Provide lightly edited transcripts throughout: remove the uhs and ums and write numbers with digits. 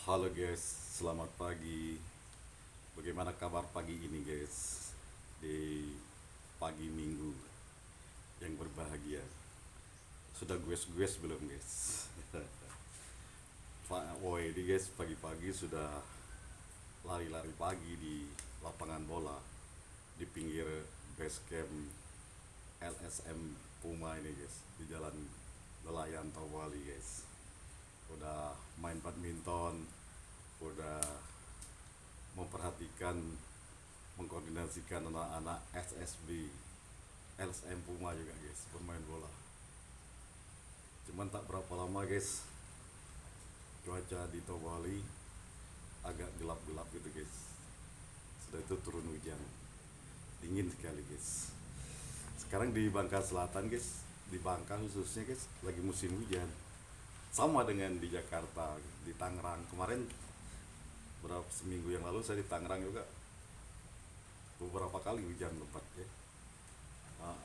Halo guys, selamat pagi. Bagaimana kabar pagi ini guys? Di pagi minggu yang berbahagia. Sudah gues-gues belum guys? Woi di guys, pagi-pagi sudah lari-lari pagi di lapangan bola di pinggir base camp LSM Puma ini guys, di jalan Nelayan Tawali guys. Udah main badminton, udah memperhatikan, mengkoordinasikan anak-anak SSB LSM Puma juga guys bermain bola. Cuman tak berapa lama guys, cuaca di Tawali agak gelap-gelap gitu guys. Sudah itu turun hujan, dingin sekali guys. Sekarang di Bangka Selatan guys, di Bangka khususnya guys, lagi musim hujan. Sama dengan di Jakarta, di Tangerang kemarin, berapa seminggu yang lalu saya di Tangerang juga beberapa kali hujan lebat ya. Nah,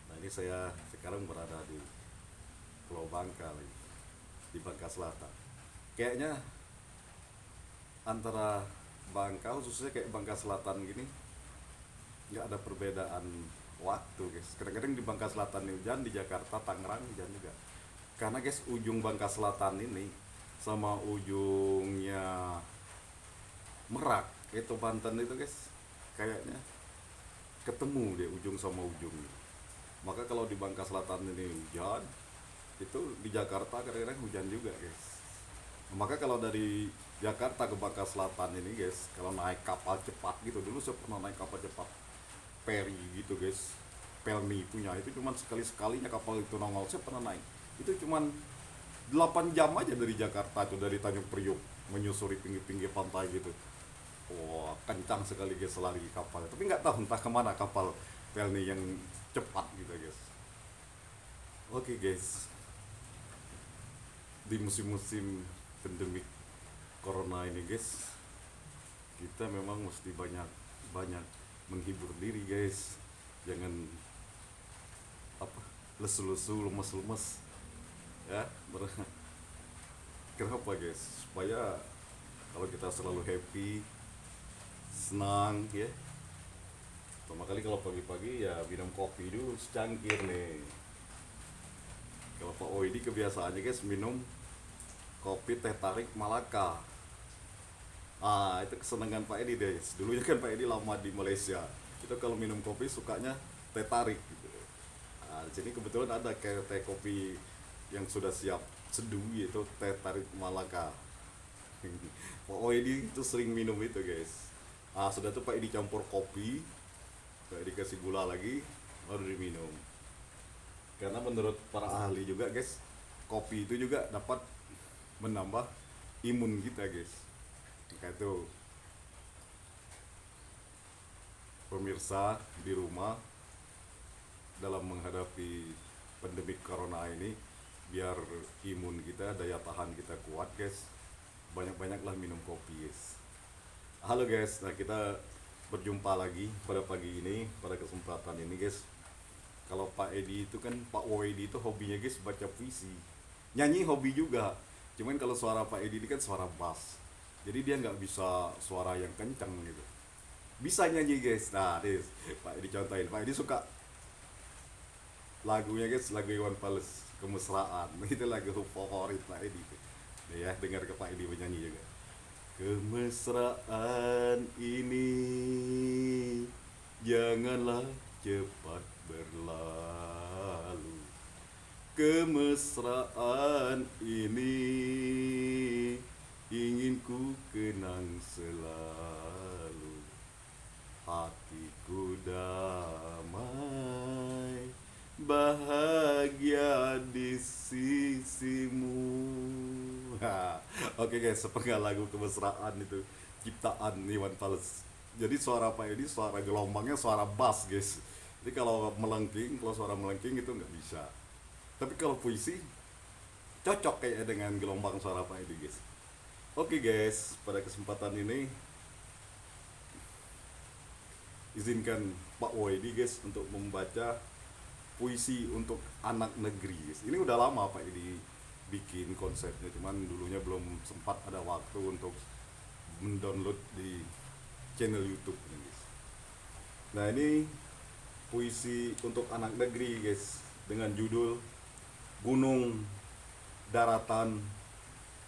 nah ini saya sekarang berada di Pulau Bangka lagi, di Bangka Selatan. Kayaknya antara Bangka khususnya kayak Bangka Selatan gini nggak ada perbedaan waktu guys. Kadang-kadang di Bangka Selatan ini hujan, di Jakarta Tangerang hujan juga. Karena guys ujung Bangka Selatan ini sama ujungnya Merak itu Banten itu guys kayaknya ketemu dia ujung sama ujung. Maka kalau di Bangka Selatan ini hujan, itu di Jakarta kadang-kadang hujan juga guys. Maka kalau dari Jakarta ke Bangka Selatan ini guys, kalau naik kapal cepat gitu, dulu saya pernah naik kapal cepat peri gitu guys, Pelni punya, itu cuman sekali-sekalinya kapal itu nongol, saya pernah naik. Itu cuman 8 jam aja dari Jakarta tuh, dari Tanjung Priok menyusuri pinggir-pinggir pantai gitu. Wah, kencang sekali guys lari kapal. Tapi nggak tahu entah kemana kapal Pelni yang cepat gitu guys. Oke guys, di musim-musim pandemik corona ini guys, kita memang mesti banyak-banyak menghibur diri guys. Jangan apa lesu-lesu, lemes-lemes ya. Kenapa guys? Supaya kalau kita selalu happy, senang ya. Pertama kali kalau pagi-pagi ya minum kopi dulu secangkir nih. Kalau Pak Oidi kebiasaannya guys minum kopi teh tarik Malaka. Ah, itu kesenangan Pak Edi guys. Dulunya kan Pak Edi lama di Malaysia. Itu kalau minum kopi sukanya teh tarik gitu. Nah, di sini kebetulan ada kayak teh kopi yang sudah siap seduh yaitu teh tarik Malaka. Pak Oedi itu sering minum itu guys. Ah, sudah tuh Pak Edi campur kopi, Pak Edi kasih gula lagi, baru diminum. Karena menurut para ahli juga guys, kopi itu juga dapat menambah imun kita guys. Maka itu pemirsa di rumah dalam menghadapi pandemi corona ini, biar imun kita, daya tahan kita kuat guys, banyak-banyaklah minum kopi guys. Halo guys, nah kita berjumpa lagi pada pagi ini, pada kesempatan ini guys. Kalau Pak Edi itu kan, Pak Wedi itu hobinya guys baca puisi, nyanyi hobi juga. Cuman kalau suara Pak Edi ini kan suara bass, jadi dia nggak bisa suara yang kencang gitu. Bisa nyanyi guys. Nah, nih Pak Edi contohin. Pak Edi suka lagunya guys, lagu Iwan Fals, Kemesraan. Itu lagu favorit Pak Edi. Nih ya, dengar ke Pak Edi menyanyi juga. Kemesraan ini janganlah cepat berlalu. Kemesraan ini ingin ku kenang selalu. Hatiku damai, bahagia di sisimu. Oke guys, sepenggal lagu kemesraan itu ciptaan Iwan Fals. Jadi suara Pak Edi suara gelombangnya suara bass guys. Jadi kalau melengking, kalau suara melengking itu nggak bisa. Tapi kalau puisi cocok kayak dengan gelombang suara Pak Edi guys. Oke guys, pada kesempatan ini izinkan Pak Wedi guys untuk membaca puisi untuk anak negeri guys. Ini udah lama Pak Edi bikin konsepnya, cuman dulunya belum sempat ada waktu untuk mendownload di channel YouTube ini guys. Nah ini puisi untuk anak negeri guys, dengan judul Gunung, Daratan,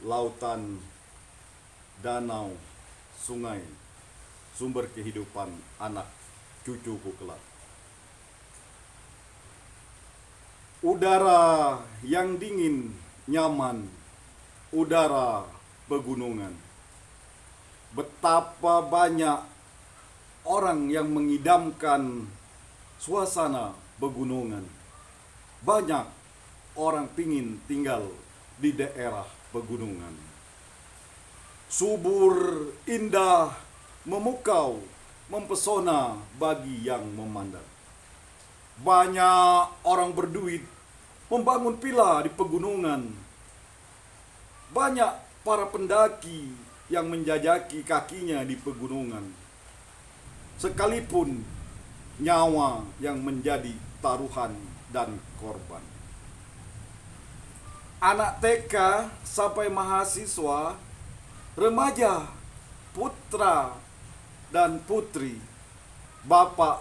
Lautan, Danau, Sungai, Sumber kehidupan anak cucuku kelak. Udara yang dingin, nyaman, udara pegunungan. Betapa banyak orang yang mengidamkan suasana pegunungan. Banyak orang pingin tinggal di daerah pegunungan. Subur, indah, memukau, mempesona bagi yang memandang. Banyak orang berduit membangun villa di pegunungan. Banyak para pendaki yang menjajaki kakinya di pegunungan. Sekalipun nyawa yang menjadi taruhan dan korban. Anak TK sampai mahasiswa, remaja, putra dan putri, bapak,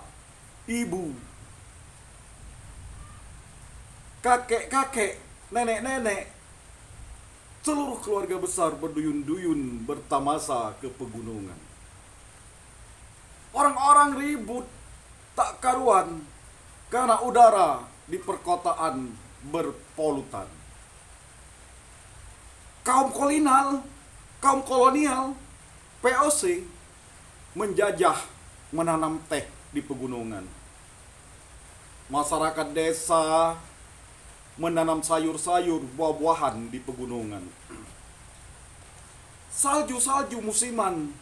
ibu, kakek-kakek, nenek-nenek, seluruh keluarga besar berduyun-duyun bertamasa ke pegunungan. Orang-orang ribut tak karuan karena udara di perkotaan berpolutan. Kaum kolonial, POC menjajah menanam teh di pegunungan. Masyarakat desa menanam sayur-sayur, buah-buahan di pegunungan. Salju-salju musiman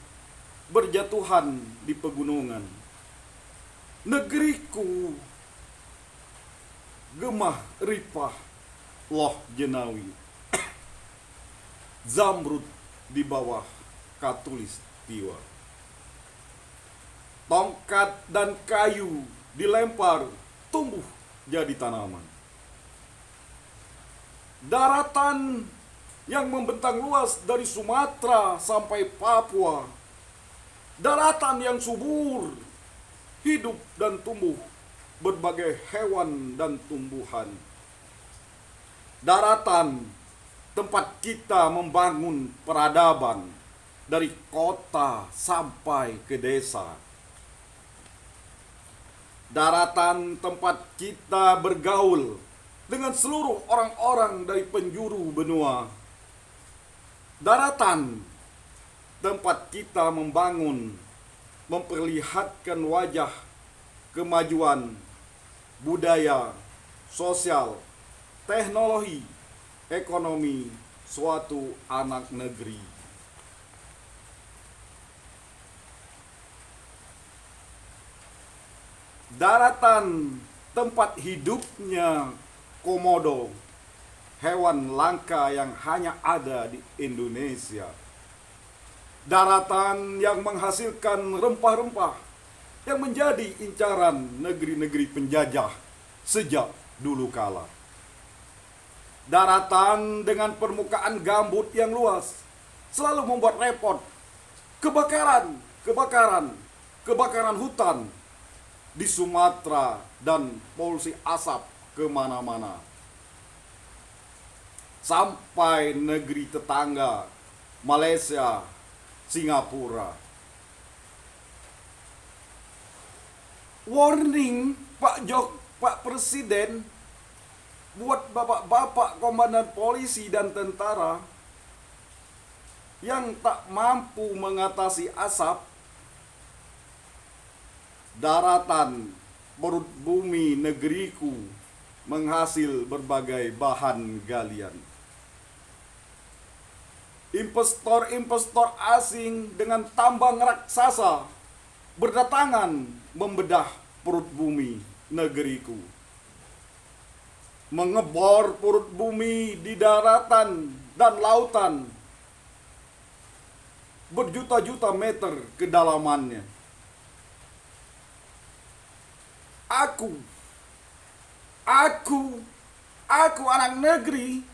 berjatuhan di pegunungan. Negeriku gemah ripah loh jenawi. Zamrud di bawah katulistiwa. Tongkat dan kayu dilempar, tumbuh jadi tanaman. Daratan yang membentang luas dari Sumatera sampai Papua. Daratan yang subur, hidup dan tumbuh berbagai hewan dan tumbuhan. Daratan tempat kita membangun peradaban dari kota sampai ke desa. Daratan tempat kita bergaul dengan seluruh orang-orang dari penjuru benua. Daratan tempat kita membangun, memperlihatkan wajah kemajuan budaya, sosial, teknologi, ekonomi suatu anak negeri. Daratan tempat hidupnya komodo, hewan langka yang hanya ada di Indonesia. Daratan yang menghasilkan rempah-rempah yang menjadi incaran negeri-negeri penjajah sejak dulu kala. Daratan dengan permukaan gambut yang luas selalu membuat repot. Kebakaran hutan di Sumatera dan polusi asap kemana-mana. Sampai negeri tetangga, Malaysia, Singapura. Warning Pak Presiden buat bapak-bapak komandan polisi dan tentara yang tak mampu mengatasi asap. Daratan, perut bumi negeriku menghasil berbagai bahan galian. Investor-investor asing dengan tambang raksasa berdatangan membedah perut bumi negeriku. Mengebor perut bumi di daratan dan lautan berjuta-juta meter kedalamannya. Aku anak negeri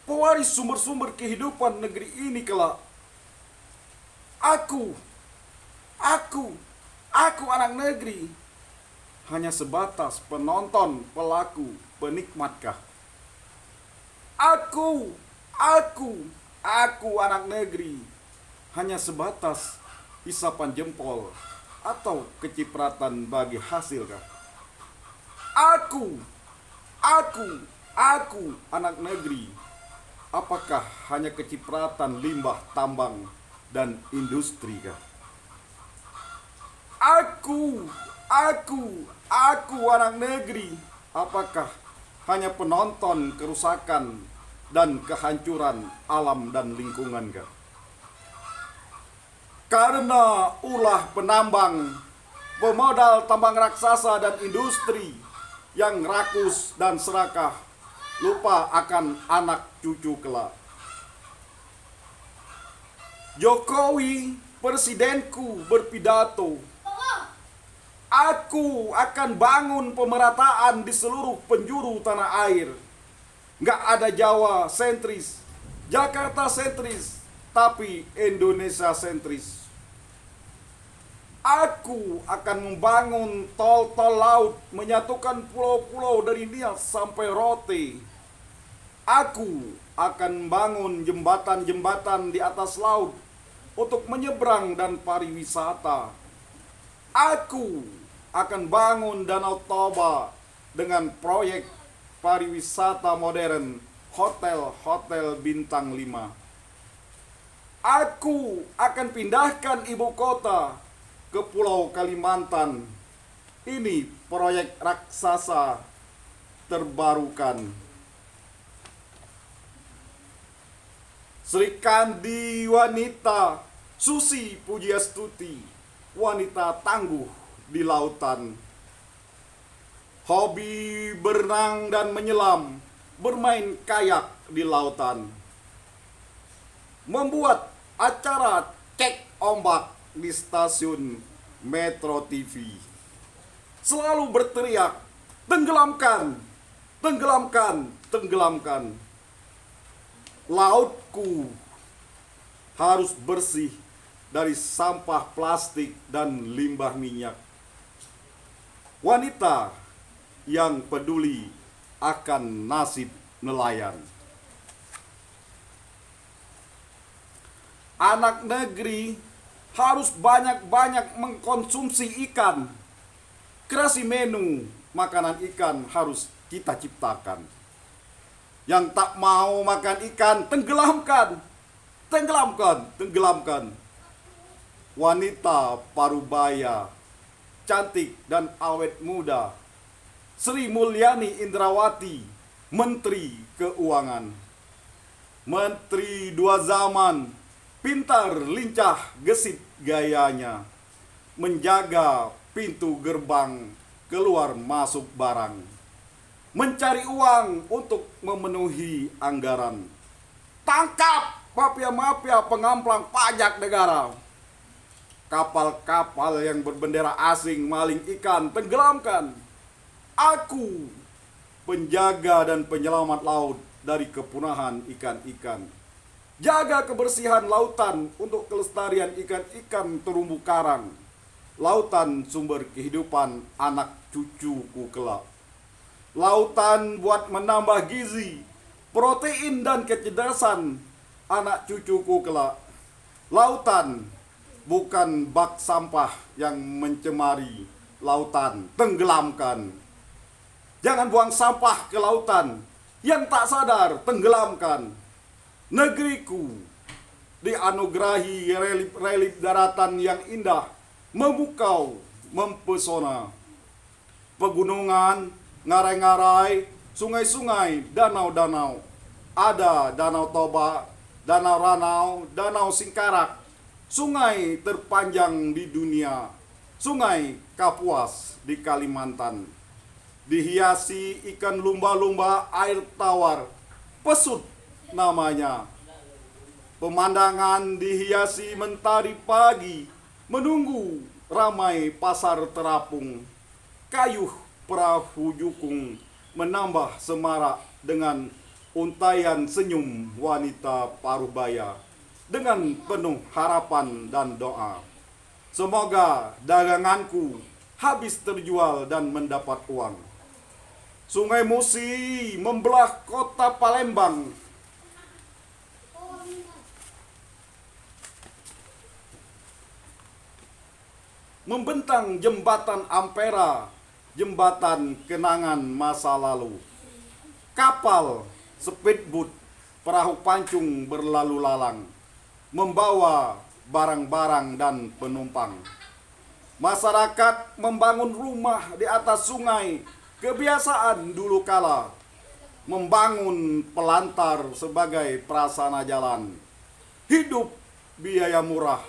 pewaris sumber-sumber kehidupan negeri ini kelak. Aku, aku anak negeri, hanya sebatas penonton, pelaku, penikmatkah? Aku anak negeri, hanya sebatas isapan jempol atau kecipratan bagi hasilkah? Aku anak negeri, apakah hanya kecipratan limbah tambang dan industri kah? Aku anak negeri, apakah hanya penonton kerusakan dan kehancuran alam dan lingkungan kah? Karena ulah penambang, pemodal tambang raksasa dan industri yang rakus dan serakah, lupa akan anak cucu kelak. Jokowi, presidenku, berpidato, aku akan bangun pemerataan di seluruh penjuru tanah air. Nggak ada Jawa sentris, Jakarta sentris, tapi Indonesia sentris. Aku akan membangun tol-tol laut, menyatukan pulau-pulau dari Nias sampai Rote. Aku akan membangun jembatan-jembatan di atas laut untuk menyeberang dan pariwisata. Aku akan bangun Danau Toba dengan proyek pariwisata modern, hotel-hotel bintang 5. Aku akan pindahkan ibu kota ke Pulau Kalimantan. Ini proyek raksasa terbarukan. Sri Kandi wanita, Susi Pujiastuti, wanita tangguh di lautan. Hobi berenang dan menyelam, bermain kayak di lautan. Membuat acara cek ombak di stasiun Metro TV. Selalu berteriak, tenggelamkan, tenggelamkan, tenggelamkan. Lautku harus bersih dari sampah plastik dan limbah minyak. Wanita yang peduli akan nasib nelayan. Anak negeri harus banyak-banyak mengkonsumsi ikan. Kreasi menu makanan ikan harus kita ciptakan. Yang tak mau makan ikan, tenggelamkan, tenggelamkan, tenggelamkan. Wanita parubaya, cantik dan awet muda, Sri Mulyani Indrawati, Menteri Keuangan. Menteri dua zaman, pintar, lincah, gesit gayanya, menjaga pintu gerbang keluar masuk barang, mencari uang untuk memenuhi anggaran. Tangkap mafia-mafia pengamplang pajak negara. Kapal-kapal yang berbendera asing maling ikan, tenggelamkan. Aku, penjaga dan penyelamat laut dari kepunahan ikan-ikan. Jaga kebersihan lautan untuk kelestarian ikan-ikan terumbu karang. Lautan sumber kehidupan anak cucuku kelak. Lautan buat menambah gizi, protein dan kecerdasan anak cucuku kelak. Lautan bukan bak sampah yang mencemari lautan, tenggelamkan. Jangan buang sampah ke lautan, yang tak sadar tenggelamkan. Negeriku dianugerahi relif daratan yang indah, memukau, mempesona. Pegunungan, ngarai-ngarai, sungai-sungai, danau-danau. Ada Danau Toba, Danau Ranau, Danau Singkarak, sungai terpanjang di dunia, Sungai Kapuas di Kalimantan. Dihiasi ikan lumba-lumba air tawar, pesut namanya. Pemandangan dihiasi mentari pagi, menunggu ramai pasar terapung. Kayuh perahu jukung menambah semarak dengan Untaian senyum wanita paruh dengan penuh harapan dan doa. Semoga daganganku habis terjual dan mendapat uang. Sungai Musi membelah kota Palembang. Membentang jembatan Ampera, jembatan kenangan masa lalu. Kapal, speedboat, perahu pancung berlalu lalang, membawa barang-barang dan penumpang. Masyarakat membangun rumah di atas sungai, kebiasaan dulu kala. Membangun pelantar sebagai prasarana jalan. Hidup biaya murah,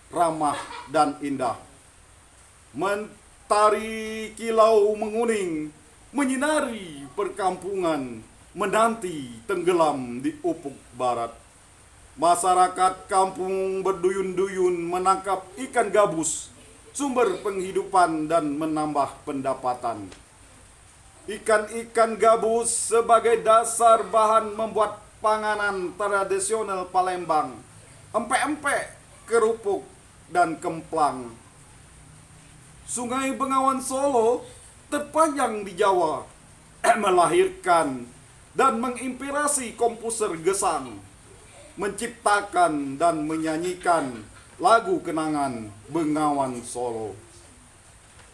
ramah dan indah. Mentari kilau menguning, menyinari perkampungan, menanti tenggelam di ufuk barat. Masyarakat kampung berduyun-duyun menangkap ikan gabus, sumber penghidupan dan menambah pendapatan. Ikan-ikan gabus sebagai dasar bahan membuat panganan tradisional Palembang, empek-empek, kerupuk, dan kemplang. Sungai Bengawan Solo terpanjang di Jawa, melahirkan dan menginspirasi komposer Gesang, menciptakan dan menyanyikan lagu kenangan Bengawan Solo.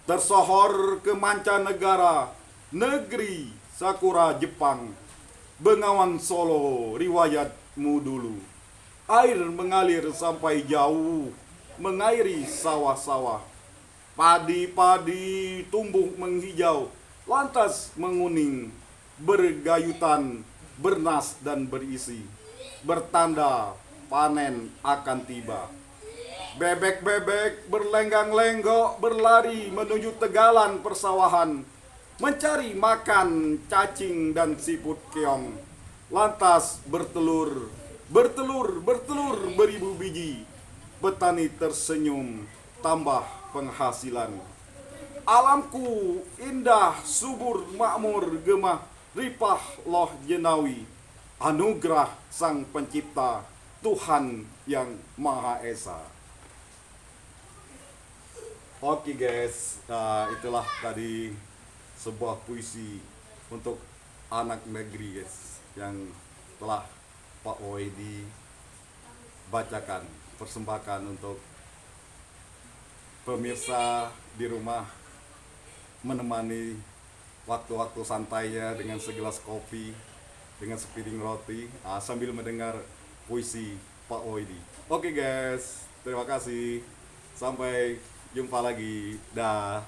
Tersohor ke mancanegara, negeri Sakura Jepang, Bengawan Solo riwayatmu dulu. Air mengalir sampai jauh, mengairi sawah-sawah. Padi-padi tumbuh menghijau, lantas menguning, bergayutan, bernas dan berisi. Bertanda panen akan tiba. Bebek-bebek berlenggak-lenggok berlari menuju tegalan persawahan, mencari makan cacing dan siput keong. Lantas bertelur, beribu biji. Petani tersenyum, tambah penghasilan. Alamku indah, subur, makmur, gemah, ripah loh jenawi. Anugerah Sang Pencipta, Tuhan yang Maha Esa. Oke guys, itulah tadi sebuah puisi untuk anak negeri guys, yang telah Pak Woidi bacakan, persembahkan untuk pemirsa di rumah, menemani waktu-waktu santainya dengan segelas kopi, dengan sepiring roti, sambil mendengar puisi Pak Woidi. Oke guys, terima kasih. Sampai jumpa lagi. Dah.